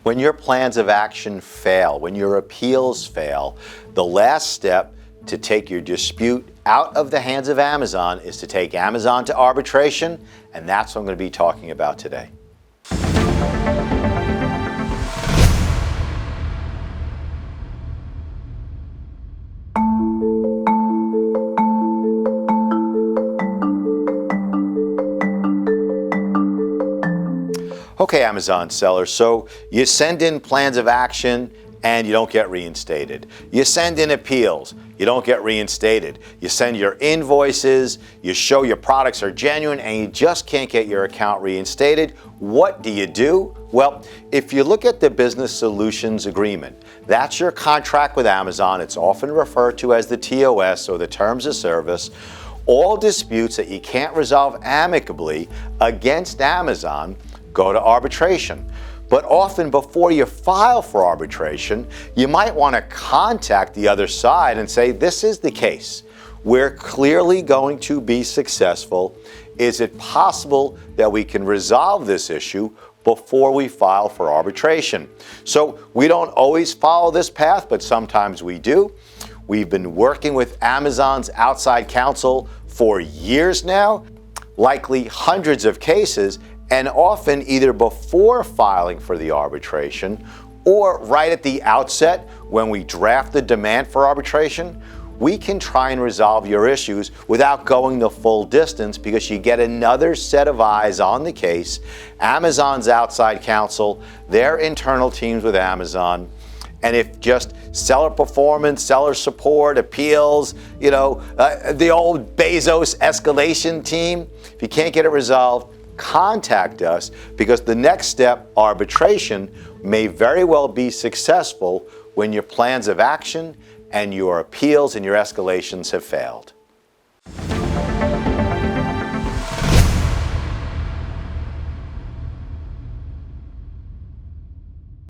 When your plans of action fail, when your appeals fail, the last step to take your dispute out of the hands of Amazon is to take Amazon to arbitration, and that's what I'm going to be talking about today. Okay, Amazon sellers, so you send in plans of action and you don't get reinstated. You send in appeals, you don't get reinstated. You send your invoices, you show your products are genuine, and you just can't get your account reinstated. What do? Well, if you look at the Business Solutions Agreement, that's your contract with Amazon. It's often referred to as the TOS, or the Terms of Service. All disputes that you can't resolve amicably against Amazon go to arbitration. But often before you file for arbitration, you might want to contact the other side and say, this is the case. We're clearly going to be successful. Is it possible that we can resolve this issue before we file for arbitration? So we don't always follow this path, but sometimes we do. We've been working with Amazon's outside counsel for years now, likely hundreds of cases, and often either before filing for the arbitration or right at the outset when we draft the demand for arbitration, we can try and resolve your issues without going the full distance, because you get another set of eyes on the case, Amazon's outside counsel, their internal teams with Amazon. And if just seller performance, seller support, appeals, the old Bezos escalation team, if you can't get it resolved, contact us, because the next step, arbitration, may very well be successful when your plans of action and your appeals and your escalations have failed.